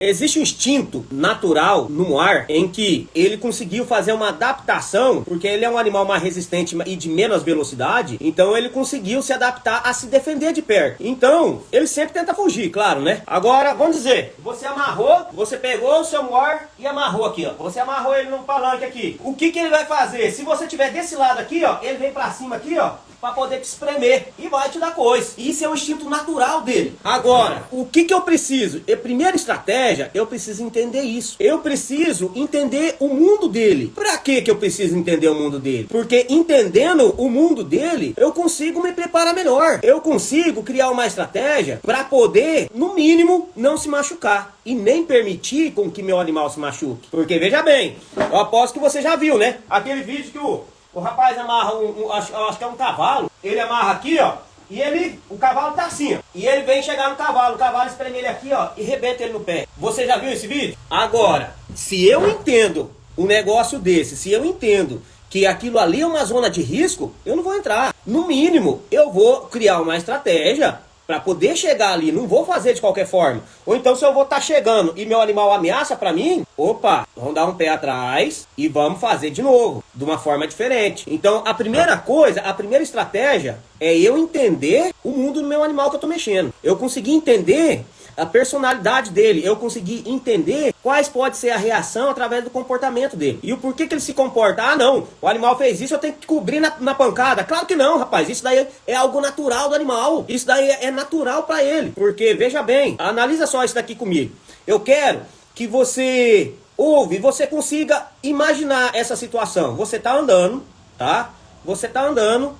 Existe um instinto natural no Moar em que ele conseguiu fazer uma adaptação, porque ele é um animal mais resistente e de menos velocidade, então ele conseguiu se adaptar a se defender de perto. Então, ele sempre tenta fugir, claro, né? Agora, vamos dizer, você amarrou, você pegou o seu Moar e amarrou aqui, ó. Você amarrou ele num palanque aqui. O que que ele vai fazer? Se você tiver desse lado aqui, ó, ele vem pra cima aqui, ó, para poder te espremer e vai te dar coisa. Isso é o instinto natural dele. Agora, o que que eu preciso? A primeira estratégia, eu preciso entender isso. Eu preciso entender o mundo dele. Pra que que eu preciso entender o mundo dele? Porque entendendo o mundo dele, eu consigo me preparar melhor. Eu consigo criar uma estratégia para poder, no mínimo, não se machucar e nem permitir com que meu animal se machuque. Porque veja bem, eu aposto que você já viu, né? Aquele vídeo que o rapaz amarra acho que é um cavalo. Ele amarra aqui, ó. E o cavalo tá assim, ó. E ele vem chegar no cavalo. O cavalo espreme ele aqui, ó. E rebenta ele no pé. Você já viu esse vídeo? Agora, se eu entendo um negócio desse, se eu entendo que aquilo ali é uma zona de risco, eu não vou entrar. No mínimo, eu vou criar uma estratégia para poder chegar ali, não vou fazer de qualquer forma. Ou então se eu vou estar chegando e meu animal ameaça para mim, opa, vamos dar um pé atrás e vamos fazer de novo, de uma forma diferente. Então a primeira coisa, a primeira estratégia é eu entender o mundo do meu animal que eu tô mexendo. Eu consegui entender a personalidade dele, eu consegui entender quais pode ser a reação através do comportamento dele. E o porquê que ele se comporta. Ah não, o animal fez isso, eu tenho que cobrir na pancada. Claro que não, rapaz, isso daí é algo natural do animal. Isso daí é natural para ele. Porque, veja bem, analisa só isso daqui comigo. Eu quero que você ouve, você consiga imaginar essa situação. Você tá andando, tá? Você tá andando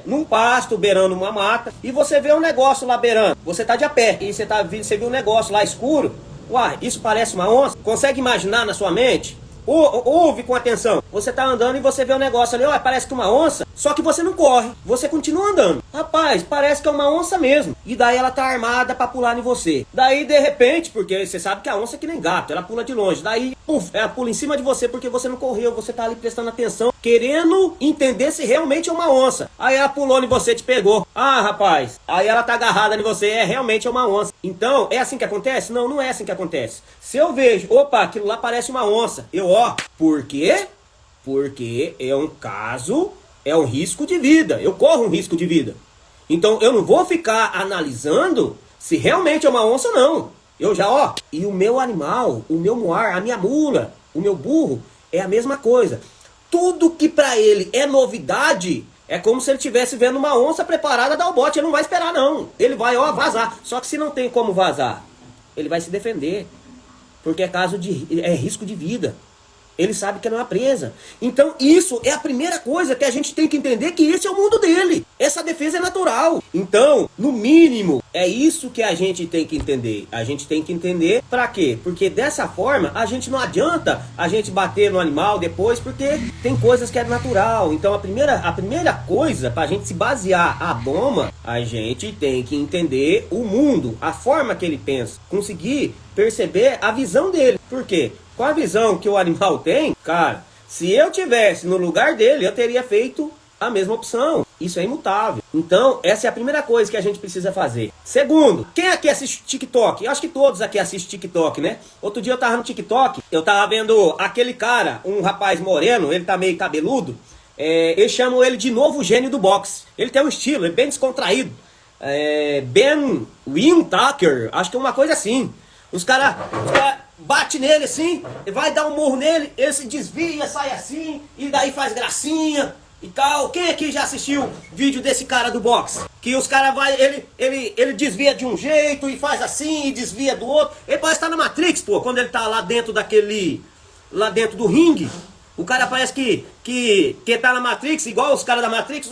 num pasto, beirando uma mata, e você vê um negócio lá beirando. Você tá de a pé, e você viu um negócio lá escuro. Uai, isso parece uma onça? Consegue imaginar na sua mente? Ouve com atenção. Você tá andando e você vê um negócio ali, ó, parece que uma onça, só que você não corre, você continua andando. Rapaz, parece que é uma onça mesmo. E daí ela tá armada pra pular em você. Daí, de repente, porque você sabe que a onça é que nem gato, ela pula de longe. Daí, puf, ela pula em cima de você porque você não correu, você tá ali prestando atenção, querendo entender se realmente é uma onça. Aí ela pulou em você, te pegou. Ah, rapaz, aí ela tá agarrada em você, realmente é uma onça. Então, é assim que acontece? Não, não é assim que acontece. Se eu vejo, opa, aquilo lá parece uma onça, por quê? Porque é um caso, é um risco de vida. Eu corro um risco de vida. Então eu não vou ficar analisando se realmente é uma onça ou não. Eu já, e o meu animal, o meu moar, a minha mula, o meu burro, é a mesma coisa. Tudo que pra ele é novidade, é como se ele estivesse vendo uma onça preparada a dar o bote. Ele não vai esperar não. Ele vai, vazar. Só que se não tem como vazar, ele vai se defender. Porque é risco de vida. Ele sabe que é uma presa. Então isso é a primeira coisa que a gente tem que entender, que esse é o mundo dele. Essa defesa é natural. Então, no mínimo, é isso que a gente tem que entender. A gente tem que entender pra quê? Porque dessa forma, a gente não adianta a gente bater no animal depois, porque tem coisas que é natural. Então a primeira coisa, pra gente se basear a doma, a gente tem que entender o mundo, a forma que ele pensa. Conseguir perceber a visão dele. Por quê? Com a visão que o animal tem, cara, se eu tivesse no lugar dele, eu teria feito a mesma opção. Isso é imutável. Então, essa é a primeira coisa que a gente precisa fazer. Segundo, quem aqui assiste TikTok? Eu acho que todos aqui assistem TikTok, né? Outro dia eu tava no TikTok, eu tava vendo aquele cara, um rapaz moreno, ele tá meio cabeludo. Eu chamo ele de novo gênio do boxe. Ele tem um estilo, ele é bem descontraído. Ben Tucker, acho que é uma coisa assim. Os caras bate nele assim, vai dar um murro nele, ele se desvia, sai assim, e daí faz gracinha e tal. Quem aqui já assistiu vídeo desse cara do boxe? Que os caras ele desvia de um jeito e faz assim, e desvia do outro. Ele parece estar na Matrix, pô, quando ele tá lá dentro lá dentro do ringue. O cara parece que tá na Matrix, igual os caras da Matrix,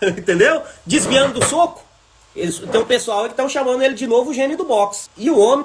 entendeu? Desviando do soco. Tem um pessoal que estão chamando ele de novo gênio do boxe. E o homem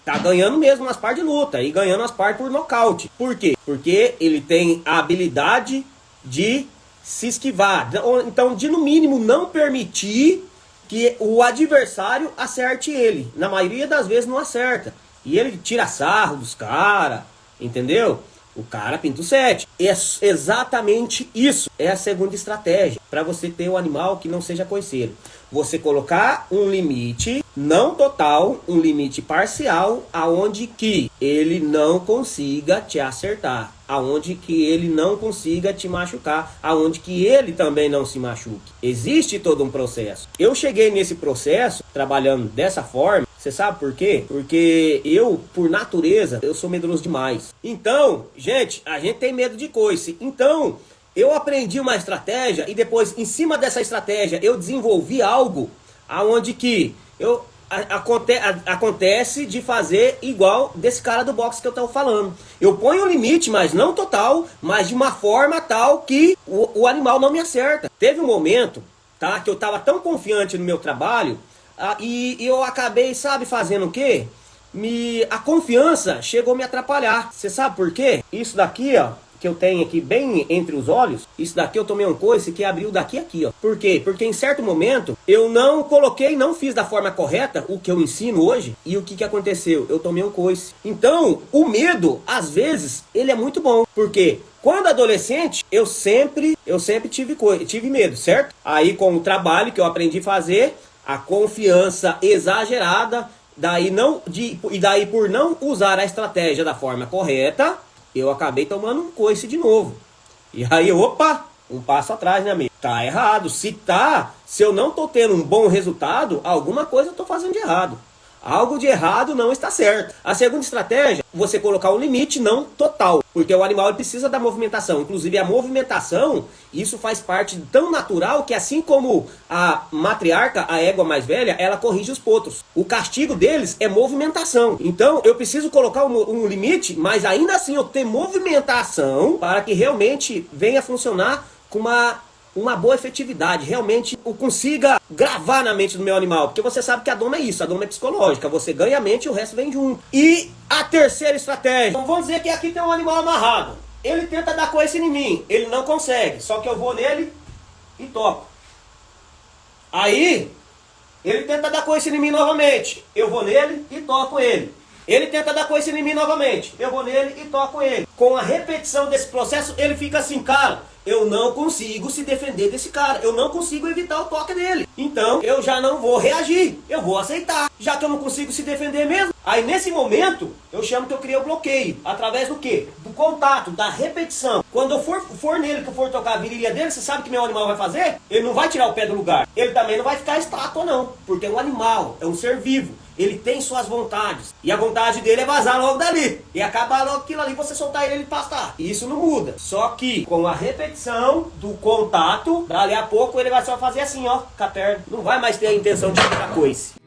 tá ganhando mesmo nas partes de luta. E ganhando as partes por nocaute. Por quê? Porque ele tem a habilidade de se esquivar. Então, de no mínimo, não permitir que o adversário acerte ele. Na maioria das vezes não acerta. E ele tira sarro dos caras. Entendeu? O cara pinta o 7. É exatamente isso. É a segunda estratégia para você ter um animal que não seja coiceiro. Você colocar um limite não total, um limite parcial, aonde que ele não consiga te acertar, aonde que ele não consiga te machucar, aonde que ele também não se machuque. Existe todo um processo. Eu cheguei nesse processo trabalhando dessa forma. Você sabe por quê? Porque eu, por natureza, eu sou medroso demais. Então, gente, a gente tem medo de coice. Então, eu aprendi uma estratégia e depois, em cima dessa estratégia, eu desenvolvi algo aonde que acontece de fazer igual desse cara do boxe que eu estou falando. Eu ponho o limite, mas não total, mas de uma forma tal que o animal não me acerta. Teve um momento, tá, que eu estava tão confiante no meu trabalho, e eu acabei, sabe, fazendo o quê? A confiança chegou a me atrapalhar. Você sabe por quê? Isso daqui, ó, que eu tenho aqui bem entre os olhos, isso daqui eu tomei um coice que abriu daqui a aqui, ó. Por quê? Porque em certo momento eu não coloquei, não fiz da forma correta o que eu ensino hoje. E o que aconteceu? Eu tomei um coice. Então, o medo, às vezes, ele é muito bom. Por quê? Quando adolescente, eu sempre tive medo, certo? Aí com o trabalho que eu aprendi a fazer, a confiança exagerada, daí por não usar a estratégia da forma correta, eu acabei tomando um coice de novo. E aí, opa, um passo atrás, né, amigo? Tá errado. Se eu não tô tendo um bom resultado, alguma coisa eu tô fazendo de errado. Algo de errado não está certo. A segunda estratégia, você colocar um limite não total, porque o animal ele precisa da movimentação. Inclusive a movimentação, isso faz parte tão natural que assim como a matriarca, a égua mais velha, ela corrige os potros. O castigo deles é movimentação. Então eu preciso colocar um limite, mas ainda assim eu ter movimentação para que realmente venha funcionar com uma boa efetividade, realmente eu consiga gravar na mente do meu animal, porque você sabe que a doma é isso, a doma é psicológica, você ganha a mente e o resto vem junto. E a terceira estratégia, então vamos dizer que aqui tem um animal amarrado, ele tenta dar coice em mim, ele não consegue, só que eu vou nele e toco. Aí, ele tenta dar coice em mim novamente, eu vou nele e toco ele. Ele tenta dar coice em mim novamente, eu vou nele e toco ele. Com a repetição desse processo, ele fica assim, cara, eu não consigo se defender desse cara, eu não consigo evitar o toque dele. Então, eu já não vou reagir, eu vou aceitar, já que eu não consigo se defender mesmo. Aí, nesse momento, eu chamo que eu criei o bloqueio. Através do quê? Do contato, da repetição. Quando eu for nele, que eu for tocar a virilha dele, você sabe o que meu animal vai fazer? Ele não vai tirar o pé do lugar. Ele também não vai ficar estátua, não. Porque é um animal, é um ser vivo. Ele tem suas vontades. E a vontade dele é vazar logo dali. E acabar logo aquilo ali, você soltar ele pastar. Isso não muda. Só que com a repetição do contato, dali a pouco ele vai só fazer assim, ó, com a perna. Não vai mais ter a intenção de ficar coice.